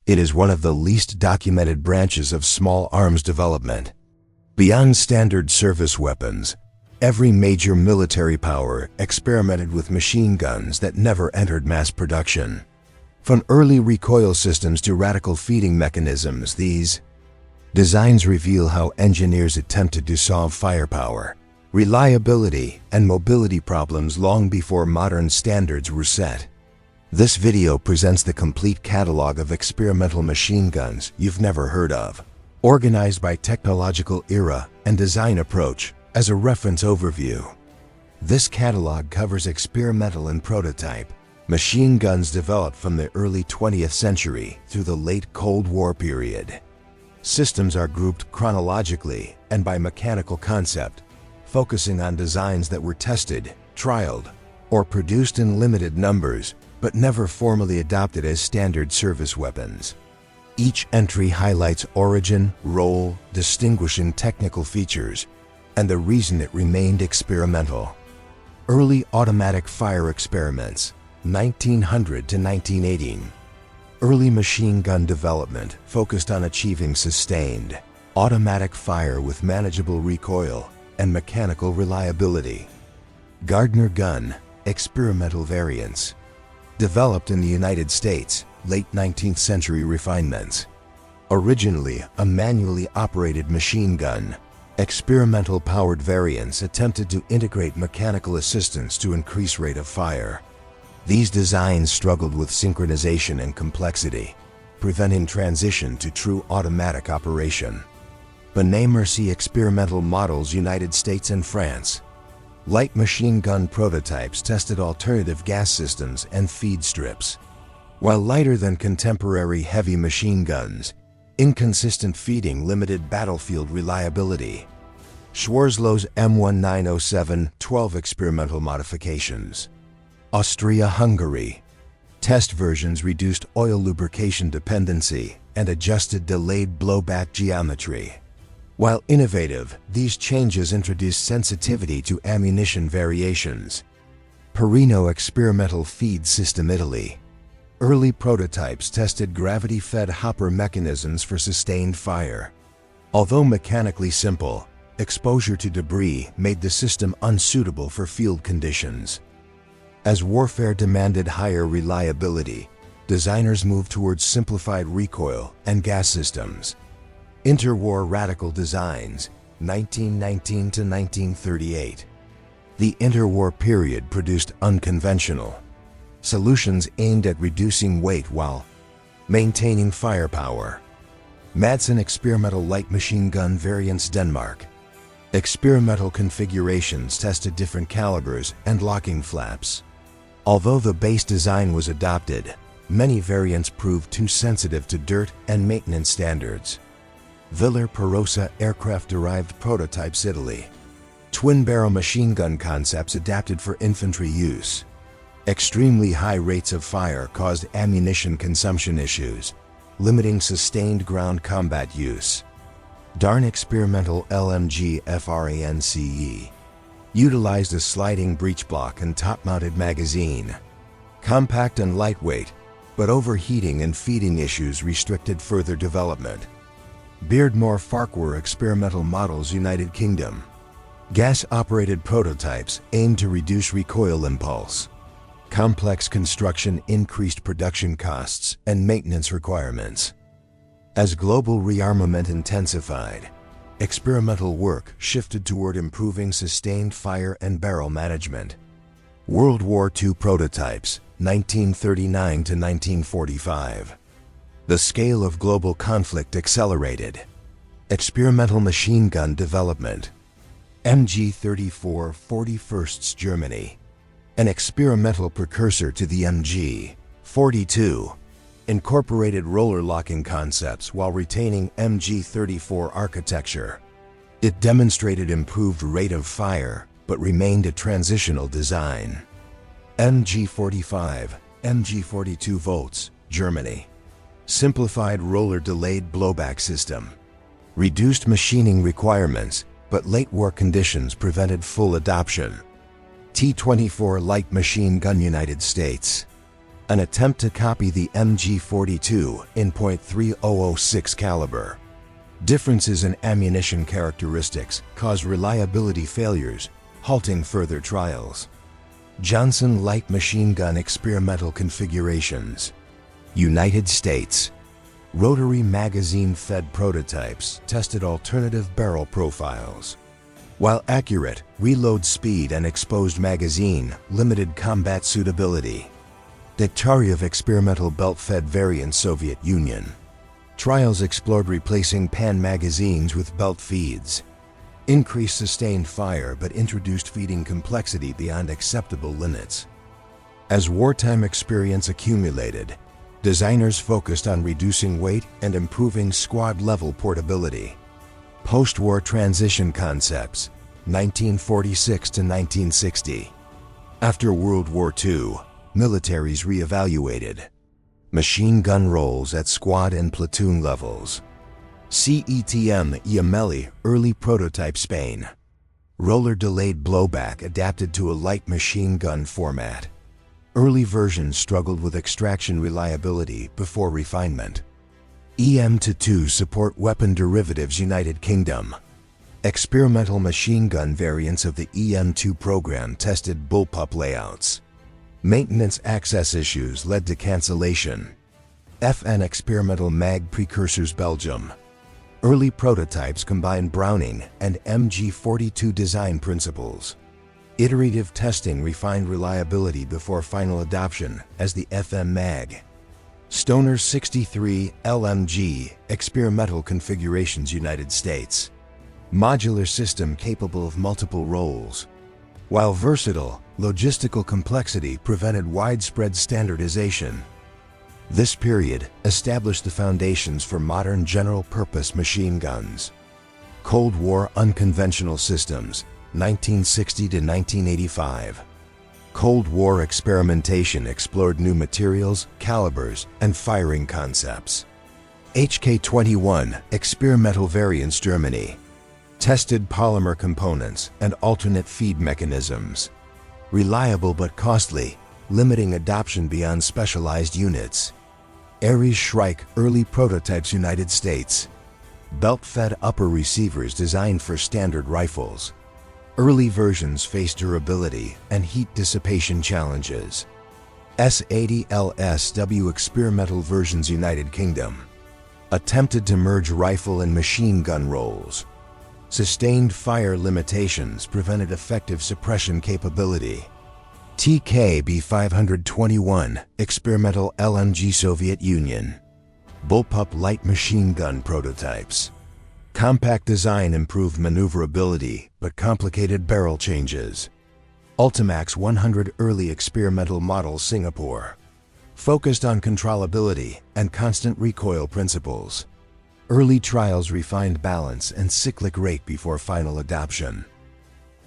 It is one of the least documented branches of small arms development. Beyond standard surface weapons, every major military power experimented with machine guns that never entered mass production. From early recoil systems to radical feeding mechanisms, these designs reveal how engineers attempted to solve firepower, reliability, and mobility problems long before modern standards were set. This video presents the complete catalog of experimental machine guns you've never heard of, organized by technological era and design approach as a reference overview. This catalog covers experimental and prototype machine guns developed from the early 20th century through the late Cold War period. Systems are grouped chronologically and by mechanical concept, focusing on designs that were tested, trialed, or produced in limited numbers but never formally adopted as standard service weapons. Each entry highlights origin, role, distinguishing technical features, and the reason it remained experimental. Early automatic fire experiments, 1900 to 1918. Early machine gun development focused on achieving sustained, automatic fire with manageable recoil and mechanical reliability. Gardner gun, experimental variants. Developed in the United States, late 19th century refinements. Originally a manually operated machine gun, experimental powered variants attempted to integrate mechanical assistance to increase rate of fire. These designs struggled with synchronization and complexity, preventing transition to true automatic operation. Benet Mercier experimental models, United States and France. Light machine gun prototypes tested alternative gas systems and feed strips. While lighter than contemporary heavy machine guns, inconsistent feeding limited battlefield reliability. Schwarzlow's M1907 12 experimental modifications. Austria-Hungary. Test versions reduced oil lubrication dependency and adjusted delayed blowback geometry. While innovative, these changes introduced sensitivity to ammunition variations. Perino experimental feed system, Italy. Early prototypes tested gravity-fed hopper mechanisms for sustained fire. Although mechanically simple, exposure to debris made the system unsuitable for field conditions. As warfare demanded higher reliability, designers moved towards simplified recoil and gas systems. Interwar radical designs, 1919 to 1938. The interwar period produced unconventional solutions aimed at reducing weight while maintaining firepower. Madsen experimental light machine gun variants, Denmark. Experimental configurations tested different calibers and locking flaps. Although the base design was adopted, many variants proved too sensitive to dirt and maintenance standards. Villers Perosa aircraft-derived prototypes, Italy. Twin-barrel machine gun concepts adapted for infantry use. Extremely high rates of fire caused ammunition consumption issues, limiting sustained ground combat use. Darn experimental LMG France utilized a sliding breech block and top-mounted magazine. Compact and lightweight, but overheating and feeding issues restricted further development. Beardmore Farquhar experimental models, United Kingdom. Gas-operated prototypes aimed to reduce recoil impulse. Complex construction increased production costs and maintenance requirements. As global rearmament intensified, experimental work shifted toward improving sustained fire and barrel management. World War II prototypes, 1939 to 1945. The scale of global conflict accelerated. Experimental machine gun development. MG-34 41st Germany. An experimental precursor to the MG-42. Incorporated roller locking concepts while retaining MG-34 architecture. It demonstrated improved rate of fire, but remained a transitional design. MG-45, MG-42 volts, Germany. Simplified roller delayed blowback system. Reduced machining requirements, but late war conditions prevented full adoption. T-24 light machine gun, United States. an attempt to copy the MG42 in .3006 caliber. Differences in ammunition characteristics cause reliability failures, halting further trials. Johnson light machine gun experimental configurations. United States. Rotary magazine-fed prototypes tested alternative barrel profiles. While accurate, reload speed and exposed magazine limited combat suitability. Dictariev experimental belt-fed variant Soviet Union. Trials explored replacing pan magazines with belt feeds. Increased sustained fire but introduced feeding complexity beyond acceptable limits. As wartime experience accumulated, designers focused on reducing weight and improving squad-level portability. Post-war transition concepts, 1946 to 1960. After World War II, militaries re-evaluated. Machine gun roles at squad and platoon levels. CETM Gemelli, early prototype Spain. Roller delayed blowback adapted to a light machine gun format. Early versions struggled with extraction reliability before refinement. EM-2 support weapon derivatives United Kingdom. Experimental machine gun variants of the EM-2 program tested bullpup layouts. Maintenance access issues led to cancellation. FN experimental mag precursors Belgium. Early prototypes combined Browning and MG42 design principles. Iterative testing refined reliability before final adoption as the FM mag. Stoner 63 LMG experimental configurations United States. Modular system capable of multiple roles. While versatile, logistical complexity prevented widespread standardization. This period established the foundations for modern general-purpose machine guns. Cold War unconventional systems, 1960 to 1985. Cold War experimentation explored new materials, calibers, and firing concepts. HK-21 experimental variants Germany. Tested polymer components and alternate feed mechanisms. Reliable but costly, limiting adoption beyond specialized units. Ares Shrike early prototypes United States. Belt-fed upper receivers designed for standard rifles. Early versions faced durability and heat dissipation challenges. S-80 LSW experimental versions United Kingdom. Attempted to merge rifle and machine gun roles. Sustained fire limitations prevented effective suppression capability. TKB 521 experimental LMG Soviet Union. Bullpup light machine gun prototypes. Compact design improved maneuverability but complicated barrel changes. Ultimax 100 early experimental model Singapore. Focused on controllability and constant recoil principles. Early trials refined balance and cyclic rate before final adoption.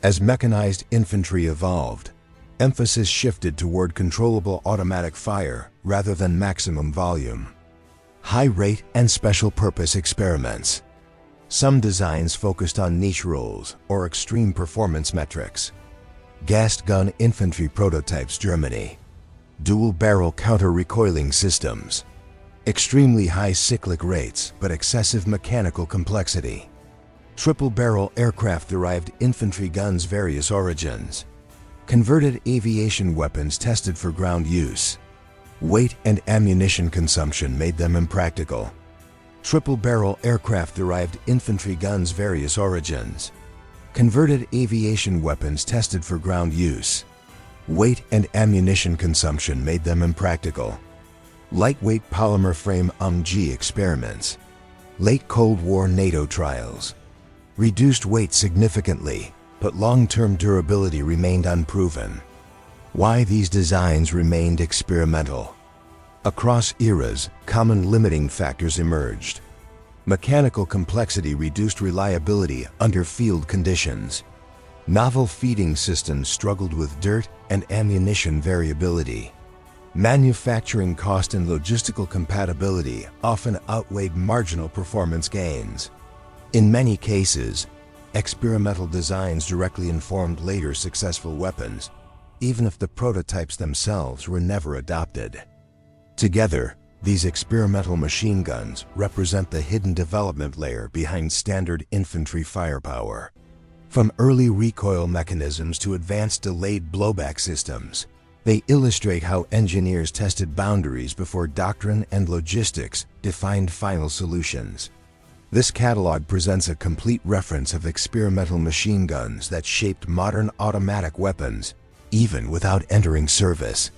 As mechanized infantry evolved, emphasis shifted toward controllable automatic fire rather than maximum volume. High rate and special purpose experiments. Some designs focused on niche roles or extreme performance metrics. Gassed gun infantry prototypes Germany. Dual barrel counter-recoiling systems. Extremely high cyclic rates but excessive mechanical complexity. Triple barrel aircraft-derived infantry guns various origins. Converted aviation weapons tested for ground use. Weight and ammunition consumption made them impractical. Triple barrel aircraft-derived infantry guns various origins. Converted aviation weapons tested for ground use. Weight and ammunition consumption made them impractical. Lightweight polymer frame UMG experiments. Late Cold War NATO trials. Reduced weight significantly, but long-term durability remained unproven. Why these designs remained experimental. Across eras, common limiting factors emerged. Mechanical complexity reduced reliability under field conditions. Novel feeding systems struggled with dirt and ammunition variability. Manufacturing cost and logistical compatibility often outweighed marginal performance gains. In many cases, experimental designs directly informed later successful weapons, even if the prototypes themselves were never adopted. Together, these experimental machine guns represent the hidden development layer behind standard infantry firepower. From early recoil mechanisms to advanced delayed blowback systems, they illustrate how engineers tested boundaries before doctrine and logistics defined final solutions. This catalog presents a complete reference of experimental machine guns that shaped modern automatic weapons, even without entering service.